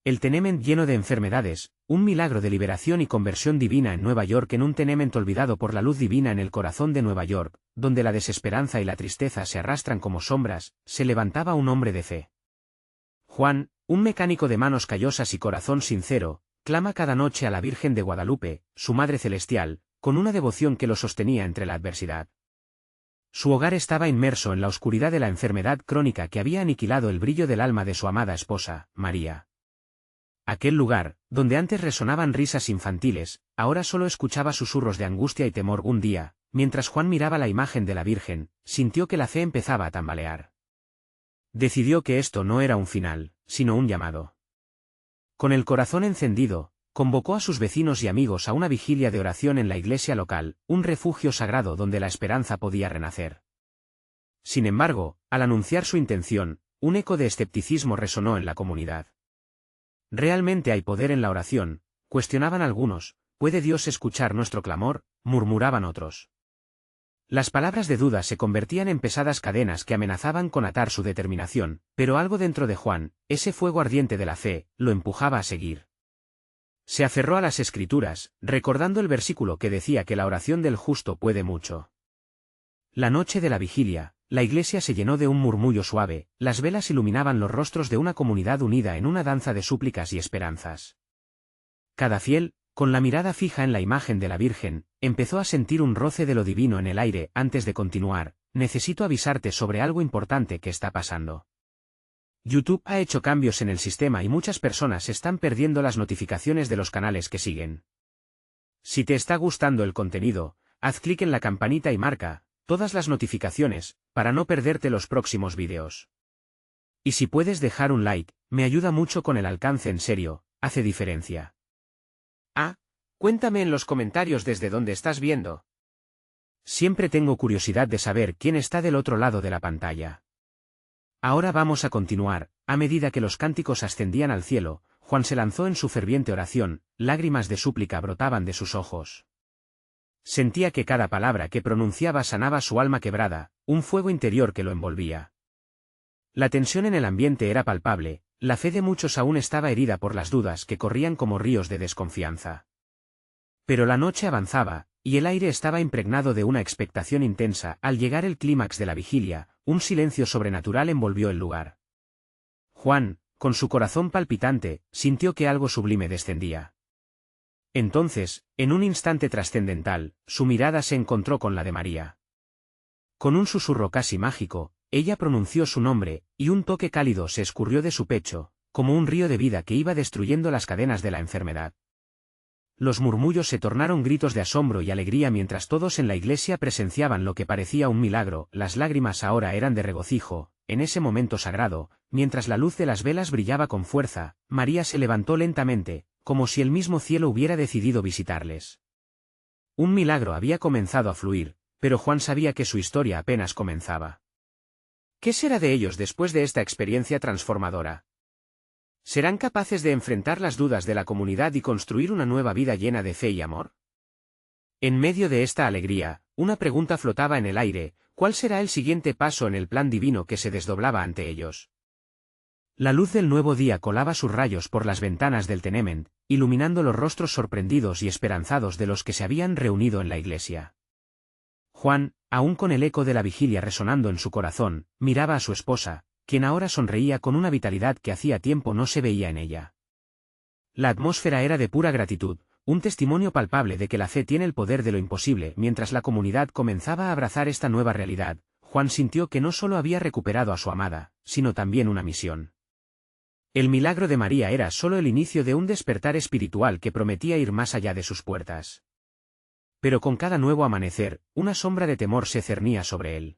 El tenement lleno de enfermedades, un milagro de liberación y conversión divina en Nueva York, en un tenement olvidado por la luz divina en el corazón de Nueva York, donde la desesperanza y la tristeza se arrastran como sombras, se levantaba un hombre de fe. Juan, un mecánico de manos callosas y corazón sincero, clama cada noche a la Virgen de Guadalupe, su Madre Celestial, con una devoción que lo sostenía entre la adversidad. Su hogar estaba inmerso en la oscuridad de la enfermedad crónica que había aniquilado el brillo del alma de su amada esposa, María. Aquel lugar, donde antes resonaban risas infantiles, ahora solo escuchaba susurros de angustia y temor. Un día, mientras Juan miraba la imagen de la Virgen, sintió que la fe empezaba a tambalear. Decidió que esto no era un final, sino un llamado. Con el corazón encendido, convocó a sus vecinos y amigos a una vigilia de oración en la iglesia local, un refugio sagrado donde la esperanza podía renacer. Sin embargo, al anunciar su intención, un eco de escepticismo resonó en la comunidad. ¿Realmente hay poder en la oración?, cuestionaban algunos. ¿Puede Dios escuchar nuestro clamor?, murmuraban otros. Las palabras de duda se convertían en pesadas cadenas que amenazaban con atar su determinación, pero algo dentro de Juan, ese fuego ardiente de la fe, lo empujaba a seguir. Se aferró a las Escrituras, recordando el versículo que decía que la oración del justo puede mucho. La noche de la vigilia, la iglesia se llenó de un murmullo suave, las velas iluminaban los rostros de una comunidad unida en una danza de súplicas y esperanzas. Cada fiel, con la mirada fija en la imagen de la Virgen, empezó a sentir un roce de lo divino en el aire. Antes de continuar, necesito avisarte sobre algo importante que está pasando. YouTube ha hecho cambios en el sistema y muchas personas están perdiendo las notificaciones de los canales que siguen. Si te está gustando el contenido, haz clic en la campanita y marca todas las notificaciones, para no perderte los próximos vídeos. Y si puedes dejar un like, me ayuda mucho con el alcance. En serio, hace diferencia. Cuéntame en los comentarios desde dónde estás viendo. Siempre tengo curiosidad de saber quién está del otro lado de la pantalla. Ahora vamos a continuar. A medida que los cánticos ascendían al cielo, Juan se lanzó en su ferviente oración, lágrimas de súplica brotaban de sus ojos. Sentía que cada palabra que pronunciaba sanaba su alma quebrada, un fuego interior que lo envolvía. La tensión en el ambiente era palpable, la fe de muchos aún estaba herida por las dudas que corrían como ríos de desconfianza. Pero la noche avanzaba, y el aire estaba impregnado de una expectación intensa. Al llegar el clímax de la vigilia, un silencio sobrenatural envolvió el lugar. Juan, con su corazón palpitante, sintió que algo sublime descendía. Entonces, en un instante trascendental, su mirada se encontró con la de María. Con un susurro casi mágico, ella pronunció su nombre, y un toque cálido se escurrió de su pecho, como un río de vida que iba destruyendo las cadenas de la enfermedad. Los murmullos se tornaron gritos de asombro y alegría mientras todos en la iglesia presenciaban lo que parecía un milagro. Las lágrimas ahora eran de regocijo. En ese momento sagrado, mientras la luz de las velas brillaba con fuerza, María se levantó lentamente, como si el mismo cielo hubiera decidido visitarles. Un milagro había comenzado a fluir, pero Juan sabía que su historia apenas comenzaba. ¿Qué será de ellos después de esta experiencia transformadora? ¿Serán capaces de enfrentar las dudas de la comunidad y construir una nueva vida llena de fe y amor? En medio de esta alegría, una pregunta flotaba en el aire: ¿cuál será el siguiente paso en el plan divino que se desdoblaba ante ellos? La luz del nuevo día colaba sus rayos por las ventanas del tenement, iluminando los rostros sorprendidos y esperanzados de los que se habían reunido en la iglesia. Juan, aún con el eco de la vigilia resonando en su corazón, miraba a su esposa, quien ahora sonreía con una vitalidad que hacía tiempo no se veía en ella. La atmósfera era de pura gratitud, un testimonio palpable de que la fe tiene el poder de lo imposible. Mientras la comunidad comenzaba a abrazar esta nueva realidad, Juan sintió que no solo había recuperado a su amada, sino también una misión. El milagro de María era solo el inicio de un despertar espiritual que prometía ir más allá de sus puertas. Pero con cada nuevo amanecer, una sombra de temor se cernía sobre él.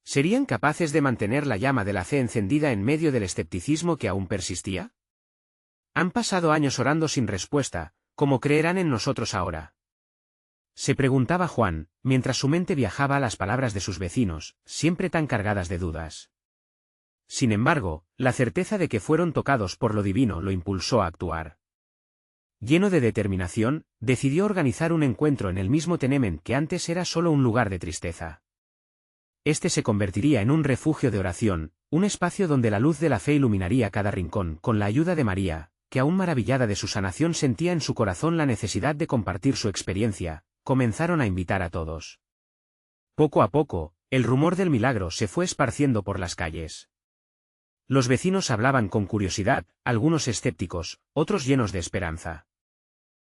¿Serían capaces de mantener la llama de la fe encendida en medio del escepticismo que aún persistía? Han pasado años orando sin respuesta, ¿cómo creerán en nosotros ahora? Se preguntaba Juan, mientras su mente viajaba a las palabras de sus vecinos, siempre tan cargadas de dudas. Sin embargo, la certeza de que fueron tocados por lo divino lo impulsó a actuar. Lleno de determinación, decidió organizar un encuentro en el mismo tenement que antes era solo un lugar de tristeza. Este se convertiría en un refugio de oración, un espacio donde la luz de la fe iluminaría cada rincón. Con la ayuda de María, que aún maravillada de su sanación sentía en su corazón la necesidad de compartir su experiencia, comenzaron a invitar a todos. Poco a poco, el rumor del milagro se fue esparciendo por las calles. Los vecinos hablaban con curiosidad, algunos escépticos, otros llenos de esperanza.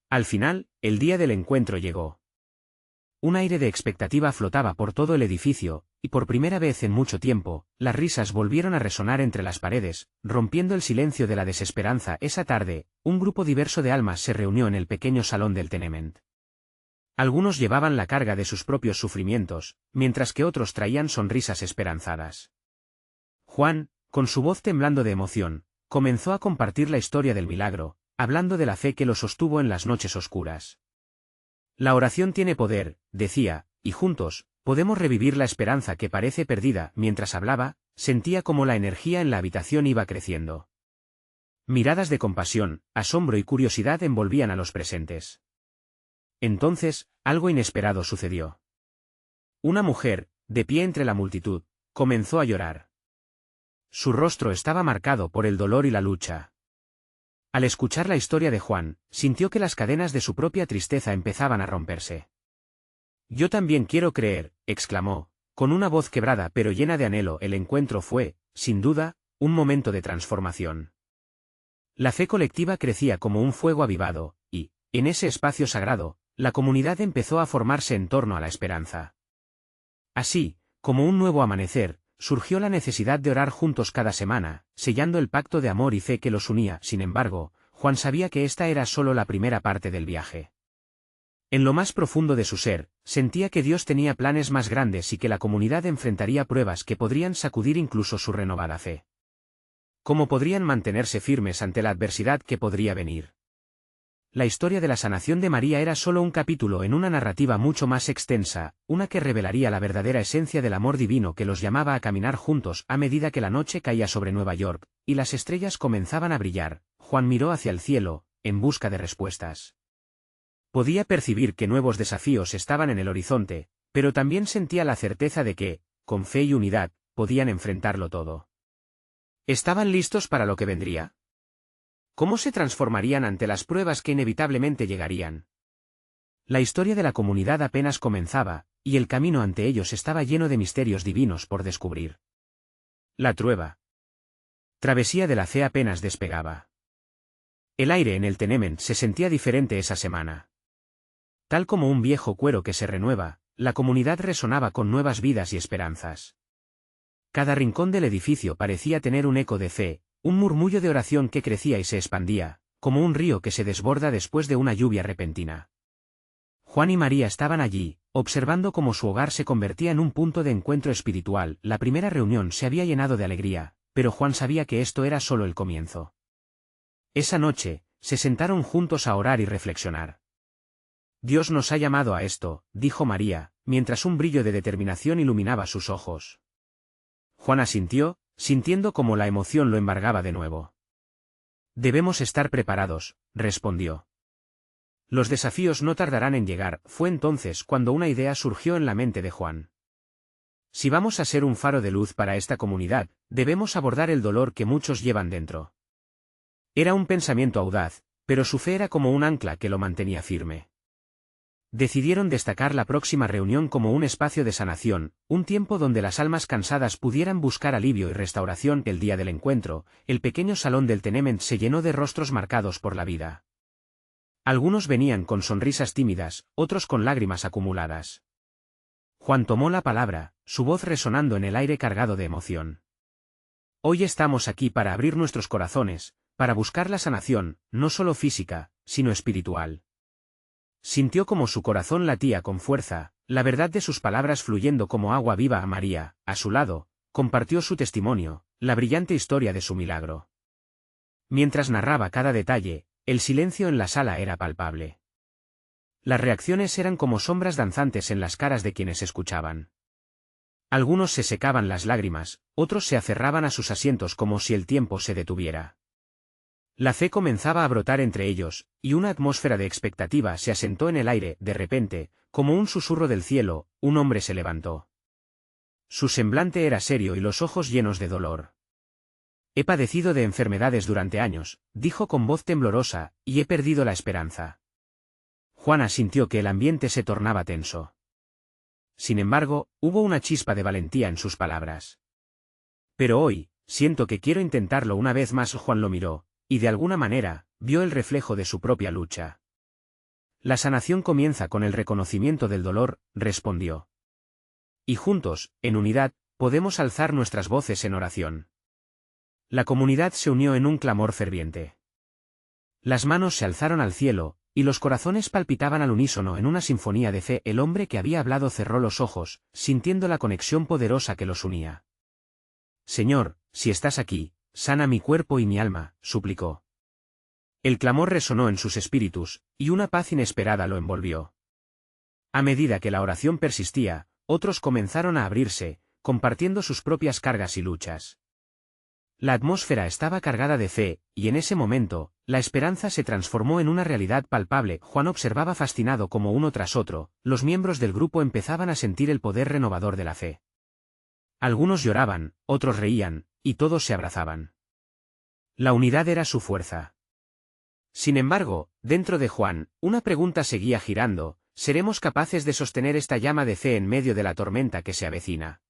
Al final, el día del encuentro llegó. Un aire de expectativa flotaba por todo el edificio, y por primera vez en mucho tiempo, las risas volvieron a resonar entre las paredes, rompiendo el silencio de la desesperanza. Esa tarde, un grupo diverso de almas se reunió en el pequeño salón del tenement. Algunos llevaban la carga de sus propios sufrimientos, mientras que otros traían sonrisas esperanzadas. Juan, con su voz temblando de emoción, comenzó a compartir la historia del milagro, hablando de la fe que lo sostuvo en las noches oscuras. La oración tiene poder, decía, y juntos, podemos revivir la esperanza que parece perdida. Mientras hablaba, sentía como la energía en la habitación iba creciendo. Miradas de compasión, asombro y curiosidad envolvían a los presentes. Entonces, algo inesperado sucedió. Una mujer, de pie entre la multitud, comenzó a llorar. Su rostro estaba marcado por el dolor y la lucha. Al escuchar la historia de Juan, sintió que las cadenas de su propia tristeza empezaban a romperse. «Yo también quiero creer», exclamó, con una voz quebrada pero llena de anhelo. El encuentro fue, sin duda, un momento de transformación. La fe colectiva crecía como un fuego avivado, y, en ese espacio sagrado, la comunidad empezó a formarse en torno a la esperanza. Así, como un nuevo amanecer, surgió la necesidad de orar juntos cada semana, sellando el pacto de amor y fe que los unía. Sin embargo, Juan sabía que esta era solo la primera parte del viaje. En lo más profundo de su ser, sentía que Dios tenía planes más grandes y que la comunidad enfrentaría pruebas que podrían sacudir incluso su renovada fe. ¿Cómo podrían mantenerse firmes ante la adversidad que podría venir? La historia de la sanación de María era solo un capítulo en una narrativa mucho más extensa, una que revelaría la verdadera esencia del amor divino que los llamaba a caminar juntos. A medida que la noche caía sobre Nueva York, y las estrellas comenzaban a brillar, Juan miró hacia el cielo, en busca de respuestas. Podía percibir que nuevos desafíos estaban en el horizonte, pero también sentía la certeza de que, con fe y unidad, podían enfrentarlo todo. ¿Estaban listos para lo que vendría? ¿Cómo se transformarían ante las pruebas que inevitablemente llegarían? La historia de la comunidad apenas comenzaba, y el camino ante ellos estaba lleno de misterios divinos por descubrir. La trueba. Travesía de la fe apenas despegaba. El aire en el tenement se sentía diferente esa semana. Tal como un viejo cuero que se renueva, la comunidad resonaba con nuevas vidas y esperanzas. Cada rincón del edificio parecía tener un eco de fe, un murmullo de oración que crecía y se expandía, como un río que se desborda después de una lluvia repentina. Juan y María estaban allí, observando cómo su hogar se convertía en un punto de encuentro espiritual. La primera reunión se había llenado de alegría, pero Juan sabía que esto era solo el comienzo. Esa noche, se sentaron juntos a orar y reflexionar. Dios nos ha llamado a esto, dijo María, mientras un brillo de determinación iluminaba sus ojos. Juan asintió, sintiendo como la emoción lo embargaba de nuevo. Debemos estar preparados, respondió. Los desafíos no tardarán en llegar. Fue entonces cuando una idea surgió en la mente de Juan. Si vamos a ser un faro de luz para esta comunidad, debemos abordar el dolor que muchos llevan dentro. Era un pensamiento audaz, pero su fe era como un ancla que lo mantenía firme. Decidieron destacar la próxima reunión como un espacio de sanación, un tiempo donde las almas cansadas pudieran buscar alivio y restauración. El día del encuentro, el pequeño salón del tenement se llenó de rostros marcados por la vida. Algunos venían con sonrisas tímidas, otros con lágrimas acumuladas. Juan tomó la palabra, su voz resonando en el aire cargado de emoción. Hoy estamos aquí para abrir nuestros corazones, para buscar la sanación, no solo física, sino espiritual. Sintió como su corazón latía con fuerza, la verdad de sus palabras fluyendo como agua viva. A María, a su lado, compartió su testimonio, la brillante historia de su milagro. Mientras narraba cada detalle, el silencio en la sala era palpable. Las reacciones eran como sombras danzantes en las caras de quienes escuchaban. Algunos se secaban las lágrimas, otros se aferraban a sus asientos como si el tiempo se detuviera. La fe comenzaba a brotar entre ellos, y una atmósfera de expectativa se asentó en el aire. De repente, como un susurro del cielo, un hombre se levantó. Su semblante era serio y los ojos llenos de dolor. He padecido de enfermedades durante años, dijo con voz temblorosa, y he perdido la esperanza. Juana sintió que el ambiente se tornaba tenso. Sin embargo, hubo una chispa de valentía en sus palabras. Pero hoy, siento que quiero intentarlo una vez más. Juan lo miró, y de alguna manera, vio el reflejo de su propia lucha. La sanación comienza con el reconocimiento del dolor, respondió. Y juntos, en unidad, podemos alzar nuestras voces en oración. La comunidad se unió en un clamor ferviente. Las manos se alzaron al cielo, y los corazones palpitaban al unísono en una sinfonía de fe. El hombre que había hablado cerró los ojos, sintiendo la conexión poderosa que los unía. Señor, si estás aquí, sana mi cuerpo y mi alma, suplicó. El clamor resonó en sus espíritus, y una paz inesperada lo envolvió. A medida que la oración persistía, otros comenzaron a abrirse, compartiendo sus propias cargas y luchas. La atmósfera estaba cargada de fe, y en ese momento, la esperanza se transformó en una realidad palpable. Juan observaba fascinado cómo uno tras otro, los miembros del grupo empezaban a sentir el poder renovador de la fe. Algunos lloraban, otros reían, y todos se abrazaban. La unidad era su fuerza. Sin embargo, dentro de Juan, una pregunta seguía girando: ¿seremos capaces de sostener esta llama de fe en medio de la tormenta que se avecina?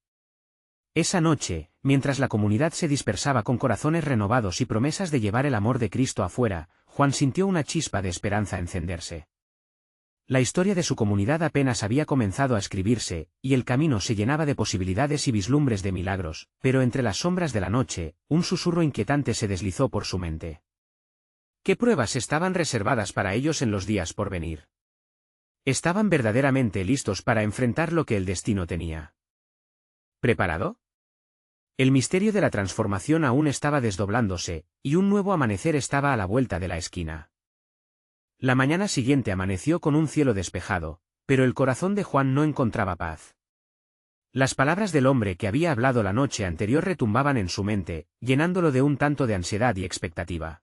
Esa noche, mientras la comunidad se dispersaba con corazones renovados y promesas de llevar el amor de Cristo afuera, Juan sintió una chispa de esperanza encenderse. La historia de su comunidad apenas había comenzado a escribirse, y el camino se llenaba de posibilidades y vislumbres de milagros, pero entre las sombras de la noche, un susurro inquietante se deslizó por su mente. ¿Qué pruebas estaban reservadas para ellos en los días por venir? ¿Estaban verdaderamente listos para enfrentar lo que el destino tenía? ¿Preparado? El misterio de la transformación aún estaba desdoblándose, y un nuevo amanecer estaba a la vuelta de la esquina. La mañana siguiente amaneció con un cielo despejado, pero el corazón de Juan no encontraba paz. Las palabras del hombre que había hablado la noche anterior retumbaban en su mente, llenándolo de un tanto de ansiedad y expectativa.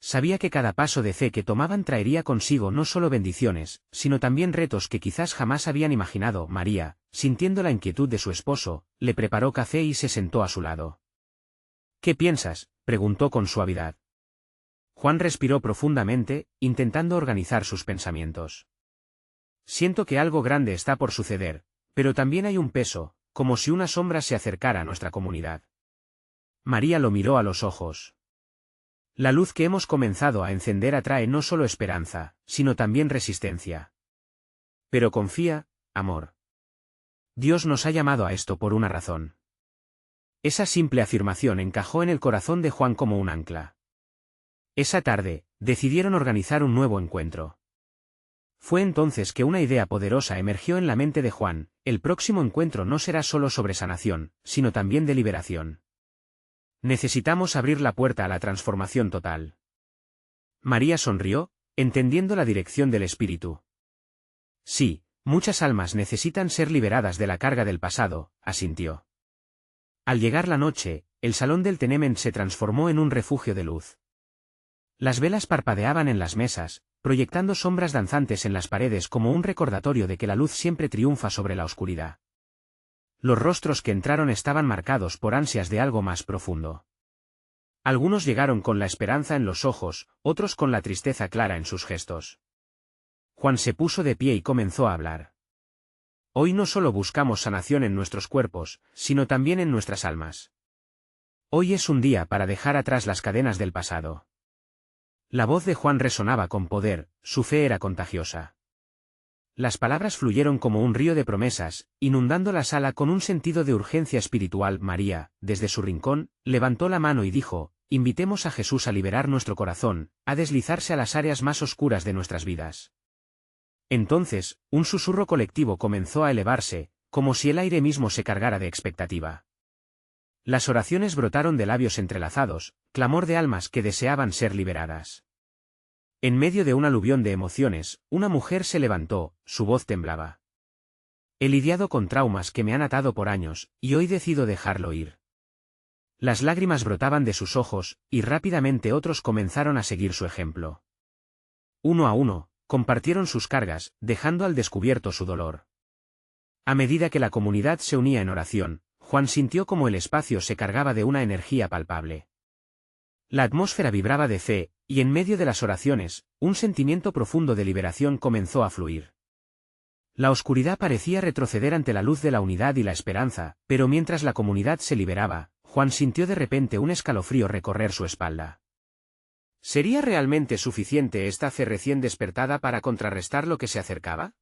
Sabía que cada paso de fe que tomaban traería consigo no solo bendiciones, sino también retos que quizás jamás habían imaginado. María, sintiendo la inquietud de su esposo, le preparó café y se sentó a su lado. ¿Qué piensas?, preguntó con suavidad. Juan respiró profundamente, intentando organizar sus pensamientos. Siento que algo grande está por suceder, pero también hay un peso, como si una sombra se acercara a nuestra comunidad. María lo miró a los ojos. La luz que hemos comenzado a encender atrae no solo esperanza, sino también resistencia. Pero confía, amor. Dios nos ha llamado a esto por una razón. Esa simple afirmación encajó en el corazón de Juan como un ancla. Esa tarde, decidieron organizar un nuevo encuentro. Fue entonces que una idea poderosa emergió en la mente de Juan: el próximo encuentro no será solo sobre sanación, sino también de liberación. Necesitamos abrir la puerta a la transformación total. María sonrió, entendiendo la dirección del espíritu. Sí, muchas almas necesitan ser liberadas de la carga del pasado, asintió. Al llegar la noche, el salón del Tenement se transformó en un refugio de luz. Las velas parpadeaban en las mesas, proyectando sombras danzantes en las paredes como un recordatorio de que la luz siempre triunfa sobre la oscuridad. Los rostros que entraron estaban marcados por ansias de algo más profundo. Algunos llegaron con la esperanza en los ojos, otros con la tristeza clara en sus gestos. Juan se puso de pie y comenzó a hablar. Hoy no solo buscamos sanación en nuestros cuerpos, sino también en nuestras almas. Hoy es un día para dejar atrás las cadenas del pasado. La voz de Juan resonaba con poder, su fe era contagiosa. Las palabras fluyeron como un río de promesas, inundando la sala con un sentido de urgencia espiritual. María, desde su rincón, levantó la mano y dijo: invitemos a Jesús a liberar nuestro corazón, a deslizarse a las áreas más oscuras de nuestras vidas. Entonces, un susurro colectivo comenzó a elevarse, como si el aire mismo se cargara de expectativa. Las oraciones brotaron de labios entrelazados, clamor de almas que deseaban ser liberadas. En medio de un aluvión de emociones, una mujer se levantó, su voz temblaba. He lidiado con traumas que me han atado por años, y hoy decido dejarlo ir. Las lágrimas brotaban de sus ojos, y rápidamente otros comenzaron a seguir su ejemplo. Uno a uno, compartieron sus cargas, dejando al descubierto su dolor. A medida que la comunidad se unía en oración, Juan sintió como el espacio se cargaba de una energía palpable. La atmósfera vibraba de fe, y en medio de las oraciones, un sentimiento profundo de liberación comenzó a fluir. La oscuridad parecía retroceder ante la luz de la unidad y la esperanza, pero mientras la comunidad se liberaba, Juan sintió de repente un escalofrío recorrer su espalda. ¿Sería realmente suficiente esta fe recién despertada para contrarrestar lo que se acercaba?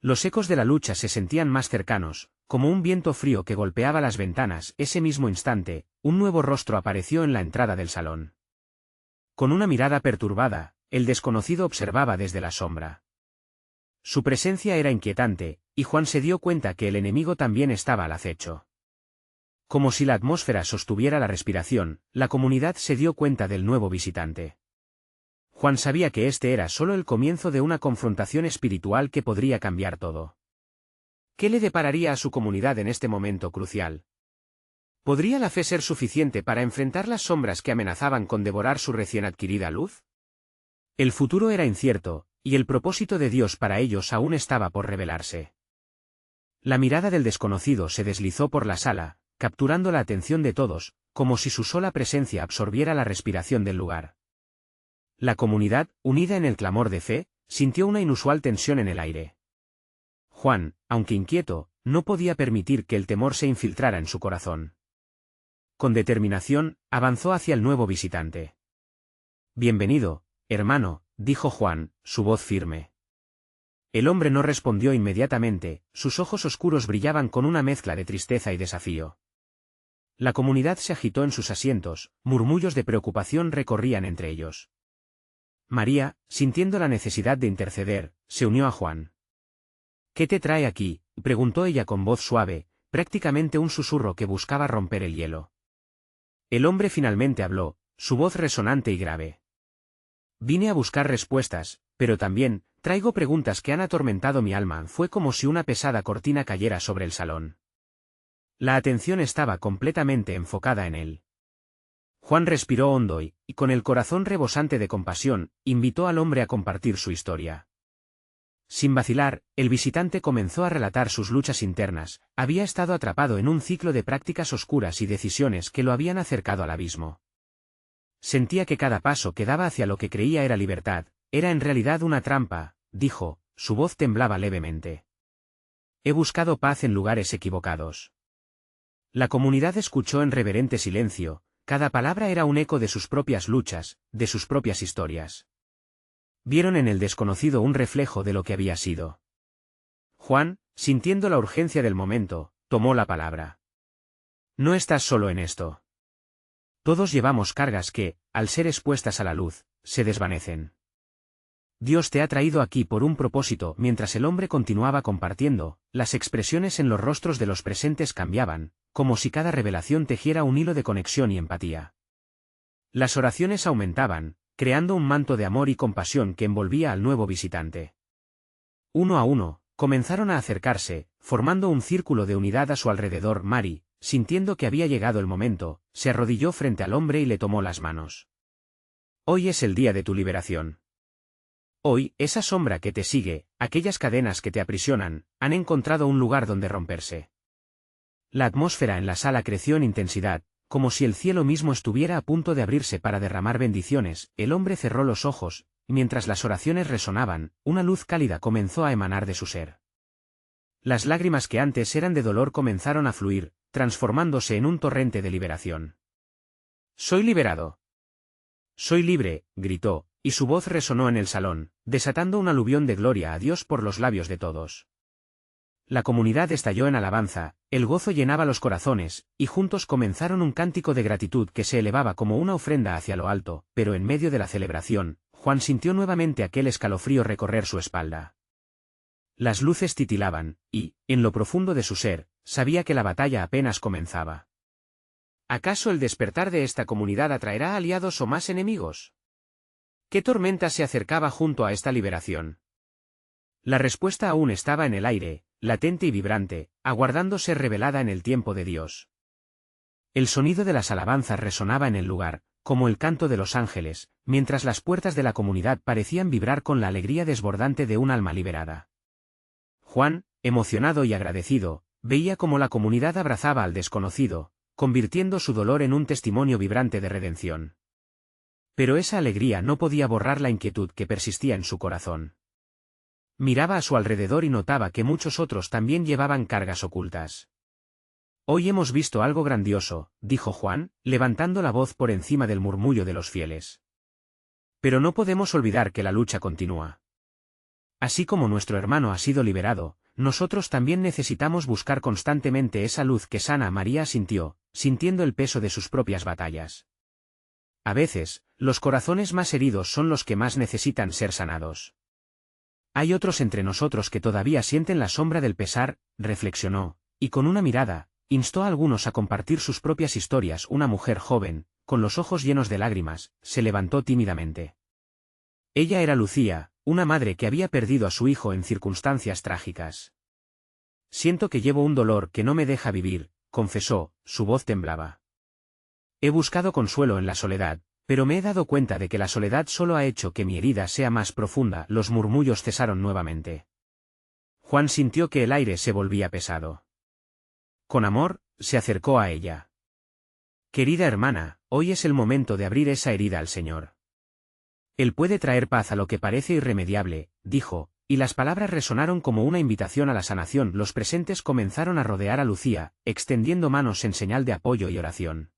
Los ecos de la lucha se sentían más cercanos, como un viento frío que golpeaba las ventanas. Ese mismo instante, un nuevo rostro apareció en la entrada del salón. Con una mirada perturbada, el desconocido observaba desde la sombra. Su presencia era inquietante, y Juan se dio cuenta que el enemigo también estaba al acecho. Como si la atmósfera sostuviera la respiración, la comunidad se dio cuenta del nuevo visitante. Juan sabía que este era solo el comienzo de una confrontación espiritual que podría cambiar todo. ¿Qué le depararía a su comunidad en este momento crucial? ¿Podría la fe ser suficiente para enfrentar las sombras que amenazaban con devorar su recién adquirida luz? El futuro era incierto, y el propósito de Dios para ellos aún estaba por revelarse. La mirada del desconocido se deslizó por la sala, capturando la atención de todos, como si su sola presencia absorbiera la respiración del lugar. La comunidad, unida en el clamor de fe, sintió una inusual tensión en el aire. Juan, aunque inquieto, no podía permitir que el temor se infiltrara en su corazón. Con determinación, avanzó hacia el nuevo visitante. «Bienvenido, hermano», dijo Juan, su voz firme. El hombre no respondió inmediatamente, sus ojos oscuros brillaban con una mezcla de tristeza y desafío. La comunidad se agitó en sus asientos, murmullos de preocupación recorrían entre ellos. María, sintiendo la necesidad de interceder, se unió a Juan. «¿Qué te trae aquí?», preguntó ella con voz suave, prácticamente un susurro que buscaba romper el hielo. El hombre finalmente habló, su voz resonante y grave. «Vine a buscar respuestas, pero también, traigo preguntas que han atormentado mi alma». Fue como si una pesada cortina cayera sobre el salón. La atención estaba completamente enfocada en él. Juan respiró hondo y, con el corazón rebosante de compasión, invitó al hombre a compartir su historia. Sin vacilar, el visitante comenzó a relatar sus luchas internas. Había estado atrapado en un ciclo de prácticas oscuras y decisiones que lo habían acercado al abismo. Sentía que cada paso que daba hacia lo que creía era libertad, era en realidad una trampa, dijo, su voz temblaba levemente. He buscado paz en lugares equivocados. La comunidad escuchó en reverente silencio, cada palabra era un eco de sus propias luchas, de sus propias historias. Vieron en el desconocido un reflejo de lo que había sido. Juan, sintiendo la urgencia del momento, tomó la palabra. No estás solo en esto. Todos llevamos cargas que, al ser expuestas a la luz, se desvanecen. Dios te ha traído aquí por un propósito. Mientras el hombre continuaba compartiendo, las expresiones en los rostros de los presentes cambiaban, como si cada revelación tejiera un hilo de conexión y empatía. Las oraciones aumentaban, creando un manto de amor y compasión que envolvía al nuevo visitante. Uno a uno, comenzaron a acercarse, formando un círculo de unidad a su alrededor. Mari, sintiendo que había llegado el momento, se arrodilló frente al hombre y le tomó las manos. Hoy es el día de tu liberación. Hoy, esa sombra que te sigue, aquellas cadenas que te aprisionan, han encontrado un lugar donde romperse. La atmósfera en la sala creció en intensidad, como si el cielo mismo estuviera a punto de abrirse para derramar bendiciones. El hombre cerró los ojos, y mientras las oraciones resonaban, una luz cálida comenzó a emanar de su ser. Las lágrimas que antes eran de dolor comenzaron a fluir, transformándose en un torrente de liberación. «Soy liberado. Soy libre», gritó, y su voz resonó en el salón, desatando un aluvión de gloria a Dios por los labios de todos. La comunidad estalló en alabanza, el gozo llenaba los corazones, y juntos comenzaron un cántico de gratitud que se elevaba como una ofrenda hacia lo alto. Pero en medio de la celebración, Juan sintió nuevamente aquel escalofrío recorrer su espalda. Las luces titilaban, y, en lo profundo de su ser, sabía que la batalla apenas comenzaba. ¿Acaso el despertar de esta comunidad atraerá aliados o más enemigos? ¿Qué tormenta se acercaba junto a esta liberación? La respuesta aún estaba en el aire, latente y vibrante, aguardando ser revelada en el tiempo de Dios. El sonido de las alabanzas resonaba en el lugar, como el canto de los ángeles, mientras las puertas de la comunidad parecían vibrar con la alegría desbordante de un alma liberada. Juan, emocionado y agradecido, veía cómo la comunidad abrazaba al desconocido, convirtiendo su dolor en un testimonio vibrante de redención. Pero esa alegría no podía borrar la inquietud que persistía en su corazón. Miraba a su alrededor y notaba que muchos otros también llevaban cargas ocultas. Hoy hemos visto algo grandioso, dijo Juan, levantando la voz por encima del murmullo de los fieles. Pero no podemos olvidar que la lucha continúa. Así como nuestro hermano ha sido liberado, nosotros también necesitamos buscar constantemente esa luz que sana. María sintió, sintiendo el peso de sus propias batallas. A veces, los corazones más heridos son los que más necesitan ser sanados. Hay otros entre nosotros que todavía sienten la sombra del pesar, reflexionó, y con una mirada, instó a algunos a compartir sus propias historias. Una mujer joven, con los ojos llenos de lágrimas, se levantó tímidamente. Ella era Lucía, una madre que había perdido a su hijo en circunstancias trágicas. Siento que llevo un dolor que no me deja vivir, confesó, su voz temblaba. He buscado consuelo en la soledad, pero me he dado cuenta de que la soledad solo ha hecho que mi herida sea más profunda. Los murmullos cesaron nuevamente. Juan sintió que el aire se volvía pesado. Con amor, se acercó a ella. Querida hermana, hoy es el momento de abrir esa herida al Señor. Él puede traer paz a lo que parece irremediable, dijo, y las palabras resonaron como una invitación a la sanación. Los presentes comenzaron a rodear a Lucía, extendiendo manos en señal de apoyo y oración.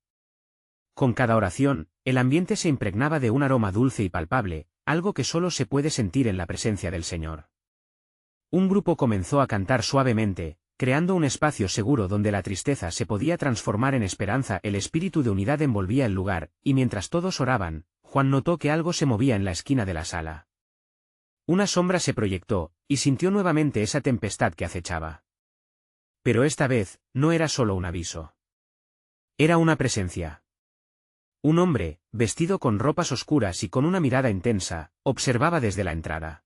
Con cada oración, el ambiente se impregnaba de un aroma dulce y palpable, algo que solo se puede sentir en la presencia del Señor. Un grupo comenzó a cantar suavemente, creando un espacio seguro donde la tristeza se podía transformar en esperanza. El espíritu de unidad envolvía el lugar, y mientras todos oraban, Juan notó que algo se movía en la esquina de la sala. Una sombra se proyectó, y sintió nuevamente esa tempestad que acechaba. Pero esta vez, no era solo un aviso. Era una presencia. Un hombre, vestido con ropas oscuras y con una mirada intensa, observaba desde la entrada.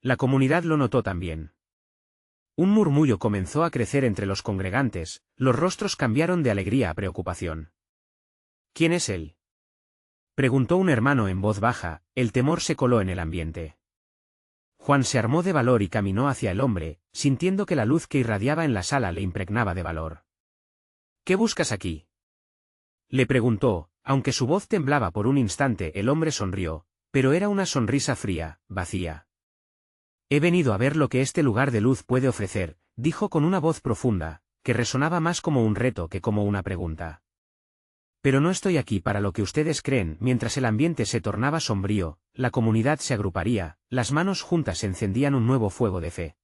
La comunidad lo notó también. Un murmullo comenzó a crecer entre los congregantes, los rostros cambiaron de alegría a preocupación. ¿Quién es él?, preguntó un hermano en voz baja. El temor se coló en el ambiente. Juan se armó de valor y caminó hacia el hombre, sintiendo que la luz que irradiaba en la sala le impregnaba de valor. ¿Qué buscas aquí?, le preguntó, aunque su voz temblaba por un instante. El hombre sonrió, pero era una sonrisa fría, vacía. He venido a ver lo que este lugar de luz puede ofrecer, dijo con una voz profunda, que resonaba más como un reto que como una pregunta. Pero no estoy aquí para lo que ustedes creen. Mientras el ambiente se tornaba sombrío, la comunidad se agruparía, las manos juntas encendían un nuevo fuego de fe.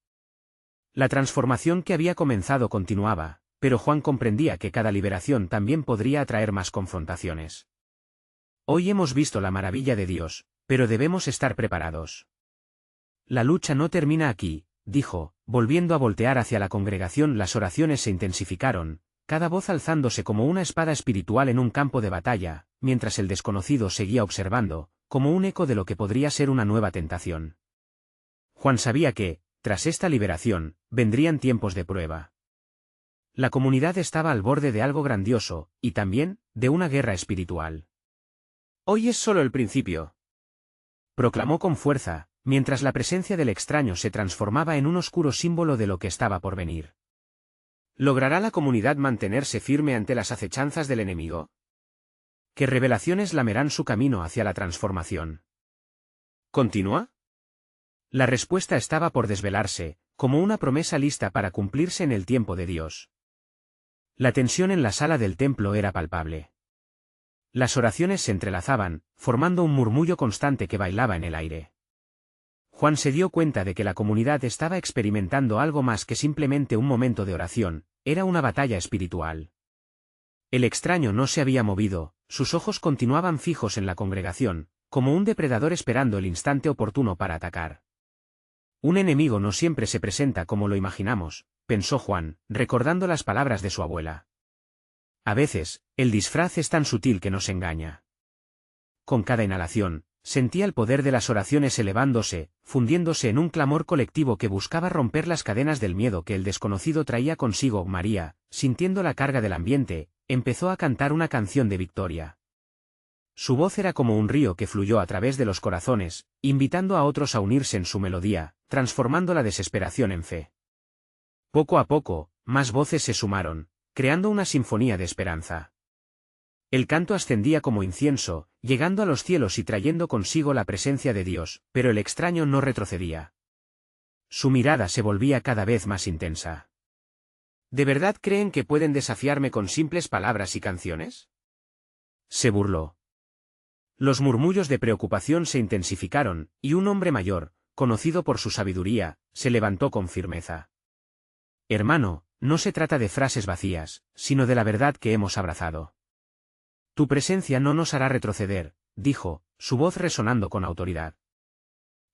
La transformación que había comenzado continuaba, pero Juan comprendía que cada liberación también podría atraer más confrontaciones. Hoy hemos visto la maravilla de Dios, pero debemos estar preparados. La lucha no termina aquí, dijo, volviendo a voltear hacia la congregación. Las oraciones se intensificaron, cada voz alzándose como una espada espiritual en un campo de batalla, mientras el desconocido seguía observando, como un eco de lo que podría ser una nueva tentación. Juan sabía que, tras esta liberación, vendrían tiempos de prueba. La comunidad estaba al borde de algo grandioso, y también, de una guerra espiritual. Hoy es solo el principio, proclamó con fuerza, mientras la presencia del extraño se transformaba en un oscuro símbolo de lo que estaba por venir. ¿Logrará la comunidad mantenerse firme ante las acechanzas del enemigo? ¿Qué revelaciones lamerán su camino hacia la transformación? ¿Continúa? La respuesta estaba por desvelarse, como una promesa lista para cumplirse en el tiempo de Dios. La tensión en la sala del templo era palpable. Las oraciones se entrelazaban, formando un murmullo constante que bailaba en el aire. Juan se dio cuenta de que la comunidad estaba experimentando algo más que simplemente un momento de oración, era una batalla espiritual. El extraño no se había movido, sus ojos continuaban fijos en la congregación, como un depredador esperando el instante oportuno para atacar. Un enemigo no siempre se presenta como lo imaginamos, pensó Juan, recordando las palabras de su abuela. A veces, el disfraz es tan sutil que nos engaña. Con cada inhalación, sentía el poder de las oraciones elevándose, fundiéndose en un clamor colectivo que buscaba romper las cadenas del miedo que el desconocido traía consigo. María, sintiendo la carga del ambiente, empezó a cantar una canción de victoria. Su voz era como un río que fluyó a través de los corazones, invitando a otros a unirse en su melodía, transformando la desesperación en fe. Poco a poco, más voces se sumaron, creando una sinfonía de esperanza. El canto ascendía como incienso, llegando a los cielos y trayendo consigo la presencia de Dios, pero el extraño no retrocedía. Su mirada se volvía cada vez más intensa. ¿De verdad creen que pueden desafiarme con simples palabras y canciones? Se burló. Los murmullos de preocupación se intensificaron, y un hombre mayor, conocido por su sabiduría, se levantó con firmeza. Hermano, no se trata de frases vacías, sino de la verdad que hemos abrazado. Tu presencia no nos hará retroceder, dijo, su voz resonando con autoridad.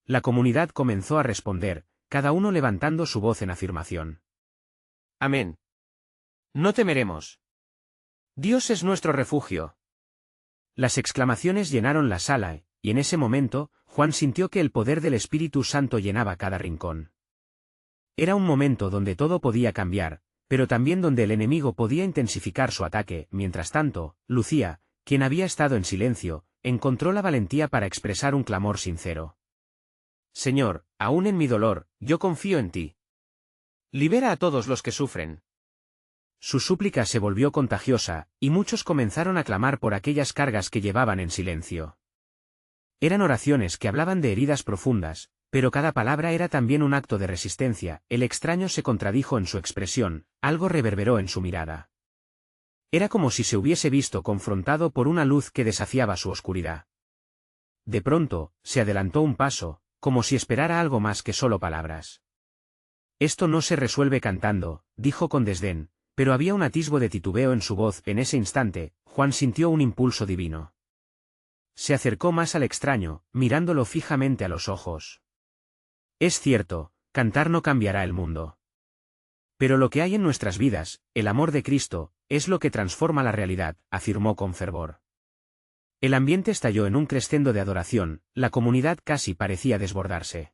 La comunidad comenzó a responder, cada uno levantando su voz en afirmación. Amén. No temeremos. Dios es nuestro refugio. Las exclamaciones llenaron la sala, y en ese momento, Juan sintió que el poder del Espíritu Santo llenaba cada rincón. Era un momento donde todo podía cambiar, pero también donde el enemigo podía intensificar su ataque. Mientras tanto, Lucía, quien había estado en silencio, encontró la valentía para expresar un clamor sincero. Señor, aún en mi dolor, yo confío en ti. Libera a todos los que sufren. Su súplica se volvió contagiosa, y muchos comenzaron a clamar por aquellas cargas que llevaban en silencio. Eran oraciones que hablaban de heridas profundas, pero cada palabra era también un acto de resistencia. El extraño se contradijo en su expresión, algo reverberó en su mirada. Era como si se hubiese visto confrontado por una luz que desafiaba su oscuridad. De pronto, se adelantó un paso, como si esperara algo más que solo palabras. Esto no se resuelve cantando, dijo con desdén, pero había un atisbo de titubeo en su voz. En ese instante, Juan sintió un impulso divino. Se acercó más al extraño, mirándolo fijamente a los ojos. Es cierto, cantar no cambiará el mundo. Pero lo que hay en nuestras vidas, el amor de Cristo, es lo que transforma la realidad, afirmó con fervor. El ambiente estalló en un crescendo de adoración, la comunidad casi parecía desbordarse.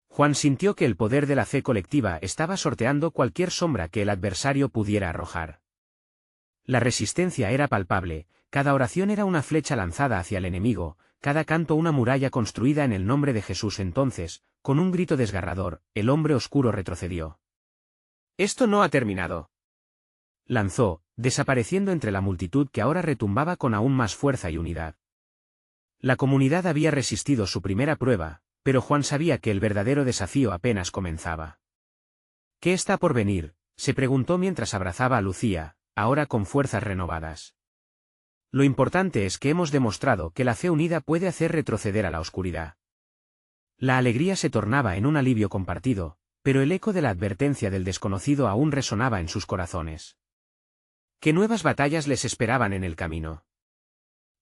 Juan sintió que el poder de la fe colectiva estaba sorteando cualquier sombra que el adversario pudiera arrojar. La resistencia era palpable, cada oración era una flecha lanzada hacia el enemigo, cada canto una muralla construida en el nombre de Jesús. Entonces, con un grito desgarrador, el hombre oscuro retrocedió. Esto no ha terminado. Lanzó, desapareciendo entre la multitud que ahora retumbaba con aún más fuerza y unidad. La comunidad había resistido su primera prueba, pero Juan sabía que el verdadero desafío apenas comenzaba. ¿Qué está por venir?, se preguntó mientras abrazaba a Lucía, ahora con fuerzas renovadas. Lo importante es que hemos demostrado que la fe unida puede hacer retroceder a la oscuridad. La alegría se tornaba en un alivio compartido, pero el eco de la advertencia del desconocido aún resonaba en sus corazones. ¿Qué nuevas batallas les esperaban en el camino?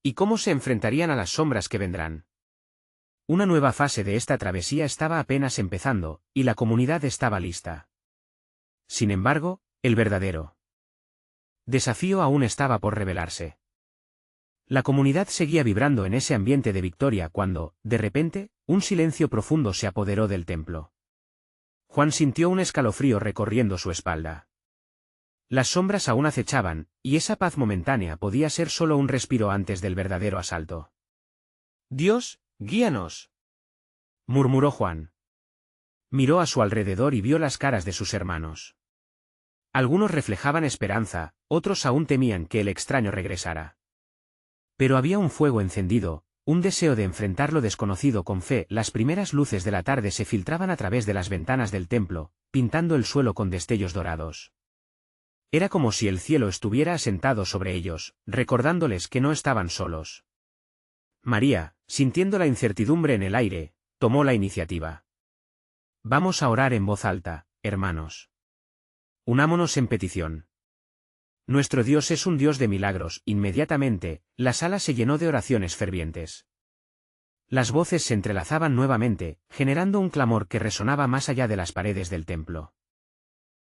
¿Y cómo se enfrentarían a las sombras que vendrán? Una nueva fase de esta travesía estaba apenas empezando, y la comunidad estaba lista. Sin embargo, el verdadero desafío aún estaba por revelarse. La comunidad seguía vibrando en ese ambiente de victoria cuando, de repente, un silencio profundo se apoderó del templo. Juan sintió un escalofrío recorriendo su espalda. Las sombras aún acechaban, y esa paz momentánea podía ser solo un respiro antes del verdadero asalto. Dios, guíanos, murmuró Juan. Miró a su alrededor y vio las caras de sus hermanos. Algunos reflejaban esperanza, otros aún temían que el extraño regresara. Pero había un fuego encendido, un deseo de enfrentar lo desconocido con fe. Las primeras luces de la tarde se filtraban a través de las ventanas del templo, pintando el suelo con destellos dorados. Era como si el cielo estuviera asentado sobre ellos, recordándoles que no estaban solos. María, sintiendo la incertidumbre en el aire, tomó la iniciativa. Vamos a orar en voz alta, hermanos. Unámonos en petición. Nuestro Dios es un Dios de milagros. Inmediatamente, la sala se llenó de oraciones fervientes. Las voces se entrelazaban nuevamente, generando un clamor que resonaba más allá de las paredes del templo.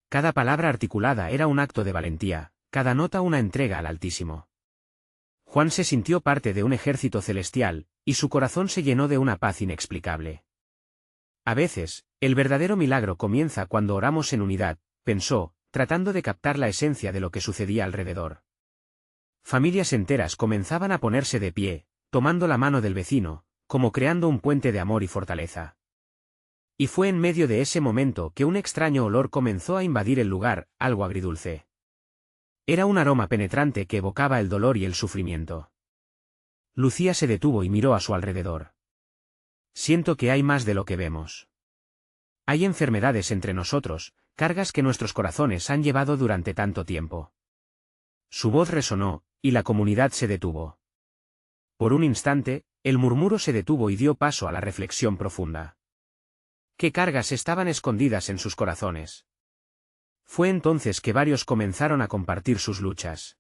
Cada palabra articulada era un acto de valentía, cada nota una entrega al Altísimo. Juan se sintió parte de un ejército celestial, y su corazón se llenó de una paz inexplicable. A veces, el verdadero milagro comienza cuando oramos en unidad, pensó, tratando de captar la esencia de lo que sucedía alrededor. Familias enteras comenzaban a ponerse de pie, tomando la mano del vecino, como creando un puente de amor y fortaleza. Y fue en medio de ese momento que un extraño olor comenzó a invadir el lugar, algo agridulce. Era un aroma penetrante que evocaba el dolor y el sufrimiento. Lucía se detuvo y miró a su alrededor. Siento que hay más de lo que vemos. Hay enfermedades entre nosotros, cargas que nuestros corazones han llevado durante tanto tiempo. Su voz resonó, y la comunidad se detuvo. Por un instante, el murmuro se detuvo y dio paso a la reflexión profunda. ¿Qué cargas estaban escondidas en sus corazones? Fue entonces que varios comenzaron a compartir sus luchas.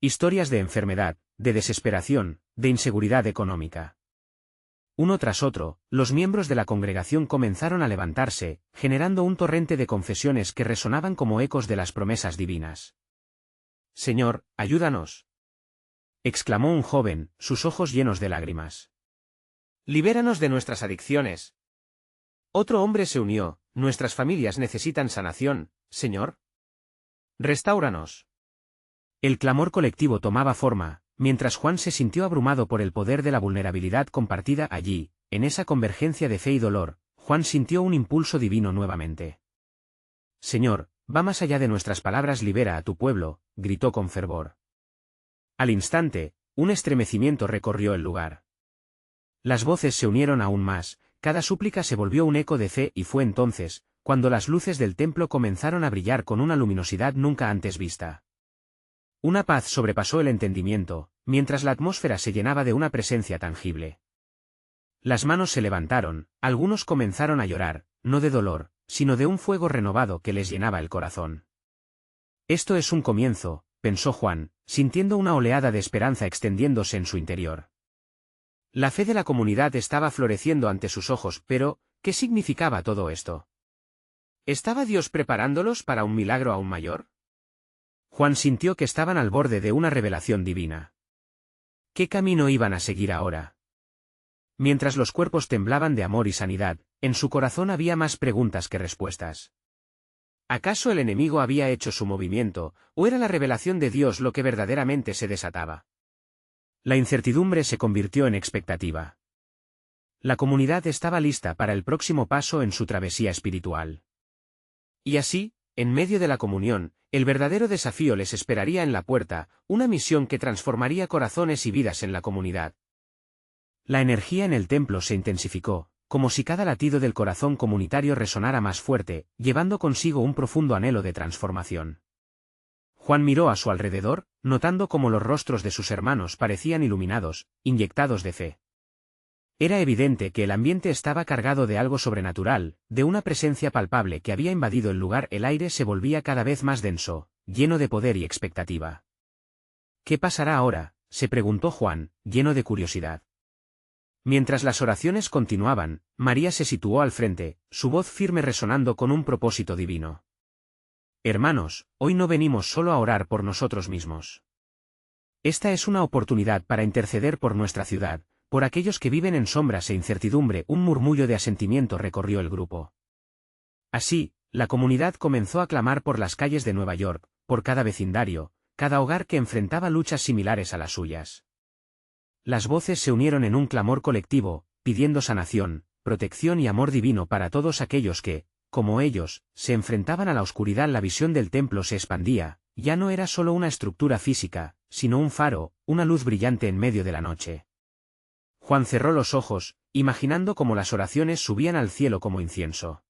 Historias de enfermedad, de desesperación, de inseguridad económica. Uno tras otro, los miembros de la congregación comenzaron a levantarse, generando un torrente de confesiones que resonaban como ecos de las promesas divinas. «Señor, ayúdanos», exclamó un joven, sus ojos llenos de lágrimas. «Libéranos de nuestras adicciones». Otro hombre se unió: «Nuestras familias necesitan sanación, Señor. Restáuranos». El clamor colectivo tomaba forma, mientras Juan se sintió abrumado por el poder de la vulnerabilidad compartida allí, en esa convergencia de fe y dolor. Juan sintió un impulso divino nuevamente. «Señor, va más allá de nuestras palabras, libera a tu pueblo», gritó con fervor. Al instante, un estremecimiento recorrió el lugar. Las voces se unieron aún más, cada súplica se volvió un eco de fe, y fue entonces, cuando las luces del templo comenzaron a brillar con una luminosidad nunca antes vista. Una paz sobrepasó el entendimiento, mientras la atmósfera se llenaba de una presencia tangible. Las manos se levantaron, algunos comenzaron a llorar, no de dolor, sino de un fuego renovado que les llenaba el corazón. Esto es un comienzo, pensó Juan, sintiendo una oleada de esperanza extendiéndose en su interior. La fe de la comunidad estaba floreciendo ante sus ojos, pero, ¿qué significaba todo esto? ¿Estaba Dios preparándolos para un milagro aún mayor? Juan sintió que estaban al borde de una revelación divina. ¿Qué camino iban a seguir ahora? Mientras los cuerpos temblaban de amor y sanidad, en su corazón había más preguntas que respuestas. ¿Acaso el enemigo había hecho su movimiento, o era la revelación de Dios lo que verdaderamente se desataba? La incertidumbre se convirtió en expectativa. La comunidad estaba lista para el próximo paso en su travesía espiritual. Y así, en medio de la comunión, el verdadero desafío les esperaría en la puerta, una misión que transformaría corazones y vidas en la comunidad. La energía en el templo se intensificó, como si cada latido del corazón comunitario resonara más fuerte, llevando consigo un profundo anhelo de transformación. Juan miró a su alrededor, notando cómo los rostros de sus hermanos parecían iluminados, inyectados de fe. Era evidente que el ambiente estaba cargado de algo sobrenatural, de una presencia palpable que había invadido el lugar. El aire se volvía cada vez más denso, lleno de poder y expectativa. ¿Qué pasará ahora?, se preguntó Juan, lleno de curiosidad. Mientras las oraciones continuaban, María se situó al frente, su voz firme resonando con un propósito divino. «Hermanos, hoy no venimos solo a orar por nosotros mismos. Esta es una oportunidad para interceder por nuestra ciudad, por aquellos que viven en sombras e incertidumbre». Un murmullo de asentimiento recorrió el grupo. Así, la comunidad comenzó a clamar por las calles de Nueva York, por cada vecindario, cada hogar que enfrentaba luchas similares a las suyas. Las voces se unieron en un clamor colectivo, pidiendo sanación, protección y amor divino para todos aquellos que, como ellos, se enfrentaban a la oscuridad. La visión del templo se expandía, ya no era solo una estructura física, sino un faro, una luz brillante en medio de la noche. Juan cerró los ojos, imaginando cómo las oraciones subían al cielo como incienso.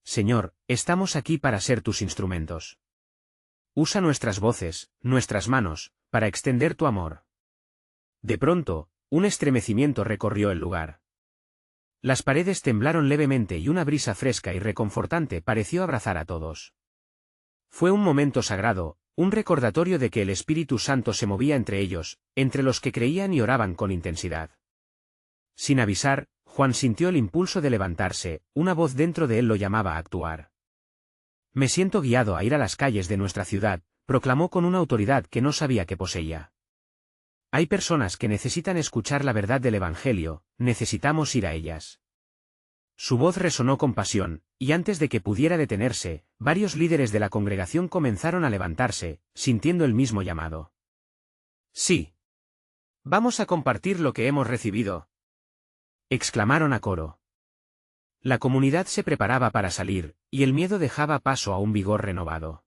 «Señor, estamos aquí para ser tus instrumentos. Usa nuestras voces, nuestras manos, para extender tu amor». De pronto, un estremecimiento recorrió el lugar. Las paredes temblaron levemente y una brisa fresca y reconfortante pareció abrazar a todos. Fue un momento sagrado, un recordatorio de que el Espíritu Santo se movía entre ellos, entre los que creían y oraban con intensidad. Sin avisar, Juan sintió el impulso de levantarse, una voz dentro de él lo llamaba a actuar. «Me siento guiado a ir a las calles de nuestra ciudad», proclamó con una autoridad que no sabía que poseía. «Hay personas que necesitan escuchar la verdad del Evangelio, necesitamos ir a ellas». Su voz resonó con pasión, y antes de que pudiera detenerse, varios líderes de la congregación comenzaron a levantarse, sintiendo el mismo llamado. «Sí. Vamos a compartir lo que hemos recibido», exclamaron a coro. La comunidad se preparaba para salir, y el miedo dejaba paso a un vigor renovado.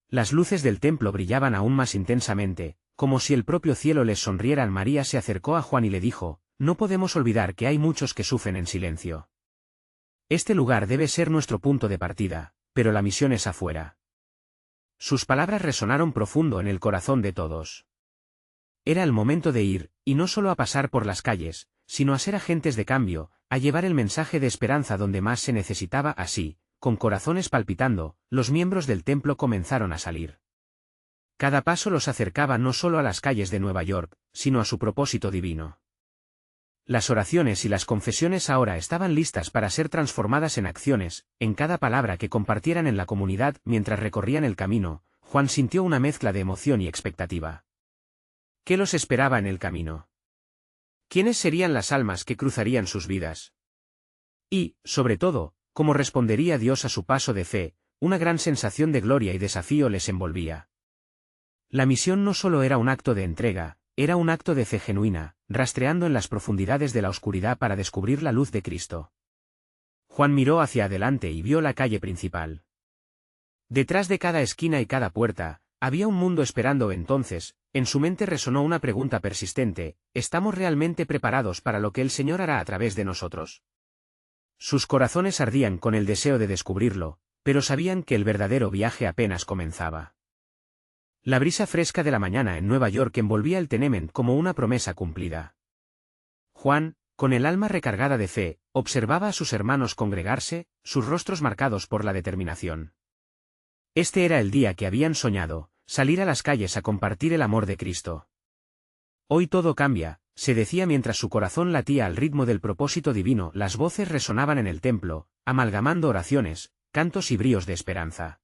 Las luces del templo brillaban aún más intensamente, como si el propio cielo les sonriera. María se acercó a Juan y le dijo: no podemos olvidar que hay muchos que sufren en silencio. Este lugar debe ser nuestro punto de partida, pero la misión es afuera. Sus palabras resonaron profundo en el corazón de todos. Era el momento de ir, y no solo a pasar por las calles, sino a ser agentes de cambio, a llevar el mensaje de esperanza donde más se necesitaba. Así, con corazones palpitando, los miembros del templo comenzaron a salir. Cada paso los acercaba no solo a las calles de Nueva York, sino a su propósito divino. Las oraciones y las confesiones ahora estaban listas para ser transformadas en acciones. En cada palabra que compartieran en la comunidad mientras recorrían el camino, Juan sintió una mezcla de emoción y expectativa. ¿Qué los esperaba en el camino? ¿Quiénes serían las almas que cruzarían sus vidas? Y, sobre todo, ¿cómo respondería Dios a su paso de fe? Una gran sensación de gloria y desafío les envolvía. La misión no solo era un acto de entrega, era un acto de fe genuina, rastreando en las profundidades de la oscuridad para descubrir la luz de Cristo. Juan miró hacia adelante y vio la calle principal. Detrás de cada esquina y cada puerta, había un mundo esperando. Entonces, en su mente resonó una pregunta persistente: ¿estamos realmente preparados para lo que el Señor hará a través de nosotros? Sus corazones ardían con el deseo de descubrirlo, pero sabían que el verdadero viaje apenas comenzaba. La brisa fresca de la mañana en Nueva York envolvía el Tenement como una promesa cumplida. Juan, con el alma recargada de fe, observaba a sus hermanos congregarse, sus rostros marcados por la determinación. Este era el día que habían soñado: salir a las calles a compartir el amor de Cristo. Hoy todo cambia, se decía mientras su corazón latía al ritmo del propósito divino. Las voces resonaban en el templo, amalgamando oraciones, cantos y bríos de esperanza.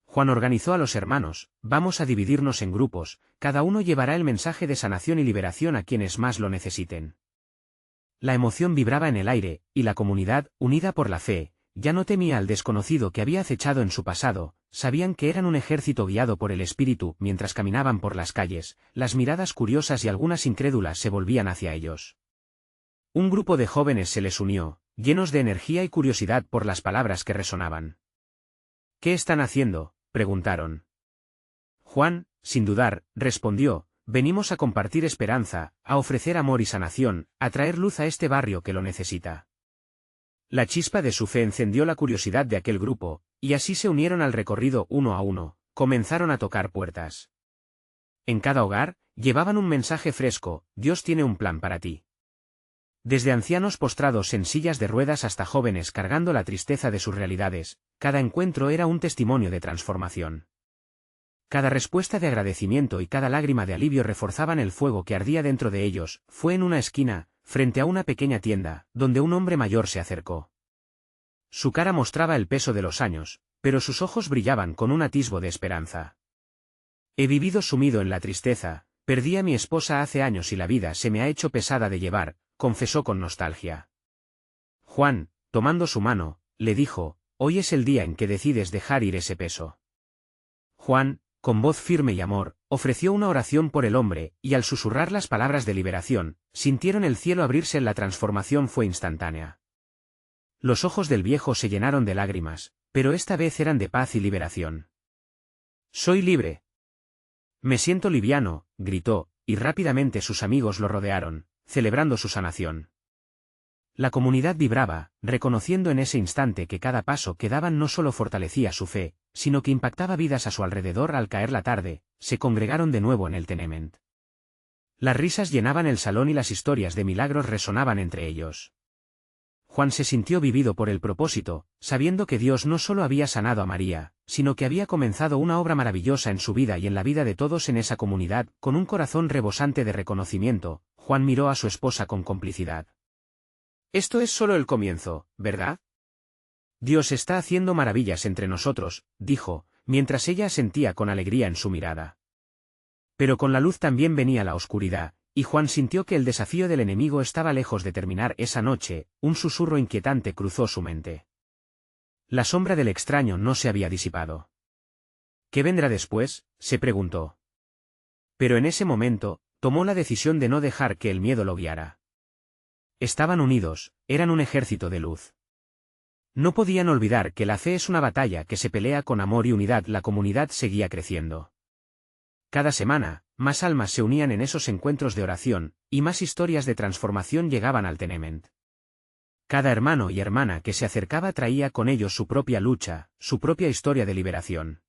Juan organizó a los hermanos: vamos a dividirnos en grupos, cada uno llevará el mensaje de sanación y liberación a quienes más lo necesiten. La emoción vibraba en el aire, y la comunidad, unida por la fe, ya no temía al desconocido que había acechado en su pasado. Sabían que eran un ejército guiado por el Espíritu. Mientras caminaban por las calles, las miradas curiosas y algunas incrédulas se volvían hacia ellos. Un grupo de jóvenes se les unió, llenos de energía y curiosidad por las palabras que resonaban. ¿Qué están haciendo?, preguntaron. Juan, sin dudar, respondió: venimos a compartir esperanza, a ofrecer amor y sanación, a traer luz a este barrio que lo necesita. La chispa de su fe encendió la curiosidad de aquel grupo, y así se unieron al recorrido. Uno a uno, comenzaron a tocar puertas. En cada hogar, llevaban un mensaje fresco: Dios tiene un plan para ti. Desde ancianos postrados en sillas de ruedas hasta jóvenes cargando la tristeza de sus realidades, cada encuentro era un testimonio de transformación. Cada respuesta de agradecimiento y cada lágrima de alivio reforzaban el fuego que ardía dentro de ellos. Fue en una esquina, frente a una pequeña tienda, donde un hombre mayor se acercó. Su cara mostraba el peso de los años, pero sus ojos brillaban con un atisbo de esperanza. He vivido sumido en la tristeza, perdí a mi esposa hace años y la vida se me ha hecho pesada de llevar, confesó con nostalgia. Juan, tomando su mano, le dijo: hoy es el día en que decides dejar ir ese peso. Juan, con voz firme y amor, ofreció una oración por el hombre, y al susurrar las palabras de liberación, sintieron el cielo abrirse. La transformación fue instantánea. Los ojos del viejo se llenaron de lágrimas, pero esta vez eran de paz y liberación. Soy libre. Me siento liviano, gritó, y rápidamente sus amigos lo rodearon, celebrando su sanación. La comunidad vibraba, reconociendo en ese instante que cada paso que daban no solo fortalecía su fe, sino que impactaba vidas a su alrededor. Al caer la tarde, se congregaron de nuevo en el Tenement. Las risas llenaban el salón y las historias de milagros resonaban entre ellos. Juan se sintió vivido por el propósito, sabiendo que Dios no solo había sanado a María, sino que había comenzado una obra maravillosa en su vida y en la vida de todos en esa comunidad. Con un corazón rebosante de reconocimiento, Juan miró a su esposa con complicidad. Esto es solo el comienzo, ¿verdad? Dios está haciendo maravillas entre nosotros, dijo, mientras ella asentía con alegría en su mirada. Pero con la luz también venía la oscuridad, y Juan sintió que el desafío del enemigo estaba lejos de terminar. Esa noche, un susurro inquietante cruzó su mente. La sombra del extraño no se había disipado. ¿Qué vendrá después?, se preguntó. Pero en ese momento, tomó la decisión de no dejar que el miedo lo guiara. Estaban unidos, eran un ejército de luz. No podían olvidar que la fe es una batalla que se pelea con amor y unidad. La comunidad seguía creciendo. Cada semana, más almas se unían en esos encuentros de oración, y más historias de transformación llegaban al tenement. Cada hermano y hermana que se acercaba traía con ellos su propia lucha, su propia historia de liberación.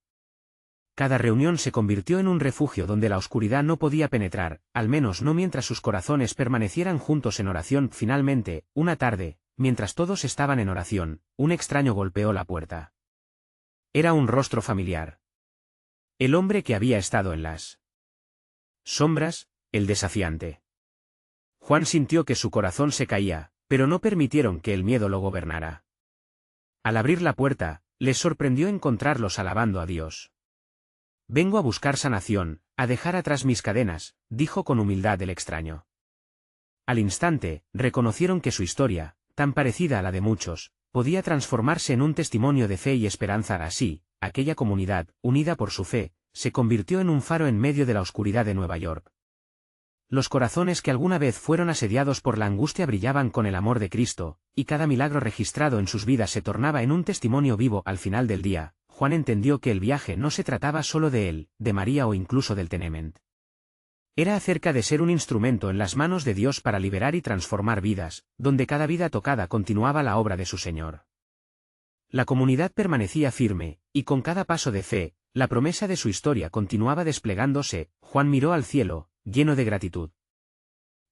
Cada reunión se convirtió en un refugio donde la oscuridad no podía penetrar, al menos no mientras sus corazones permanecieran juntos en oración. Finalmente, una tarde, mientras todos estaban en oración, un extraño golpeó la puerta. Era un rostro familiar. El hombre que había estado en las sombras, el desafiante. Juan sintió que su corazón se caía, pero no permitieron que el miedo lo gobernara. Al abrir la puerta, les sorprendió encontrarlos alabando a Dios. «Vengo a buscar sanación, a dejar atrás mis cadenas», dijo con humildad el extraño. Al instante, reconocieron que su historia, tan parecida a la de muchos, podía transformarse en un testimonio de fe y esperanza. Así, aquella comunidad, unida por su fe, se convirtió en un faro en medio de la oscuridad de Nueva York. Los corazones que alguna vez fueron asediados por la angustia brillaban con el amor de Cristo, y cada milagro registrado en sus vidas se tornaba en un testimonio vivo. Al final del día, Juan entendió que el viaje no se trataba solo de él, de María o incluso del tenement. Era acerca de ser un instrumento en las manos de Dios para liberar y transformar vidas, donde cada vida tocada continuaba la obra de su Señor. La comunidad permanecía firme, y con cada paso de fe, la promesa de su historia continuaba desplegándose. Juan miró al cielo, lleno de gratitud.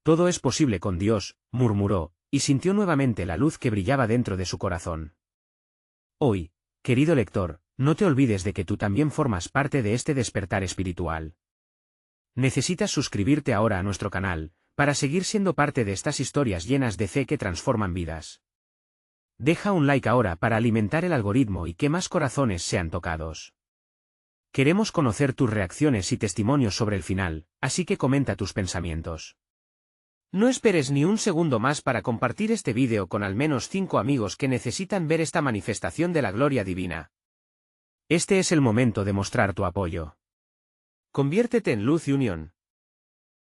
«Todo es posible con Dios», murmuró, y sintió nuevamente la luz que brillaba dentro de su corazón. Hoy, querido lector, no te olvides de que tú también formas parte de este despertar espiritual. Necesitas suscribirte ahora a nuestro canal, para seguir siendo parte de estas historias llenas de fe que transforman vidas. Deja un like ahora para alimentar el algoritmo y que más corazones sean tocados. Queremos conocer tus reacciones y testimonios sobre el final, así que comenta tus pensamientos. No esperes ni un segundo más para compartir este vídeo con al menos 5 amigos que necesitan ver esta manifestación de la gloria divina. Este es el momento de mostrar tu apoyo. Conviértete en luz y unión.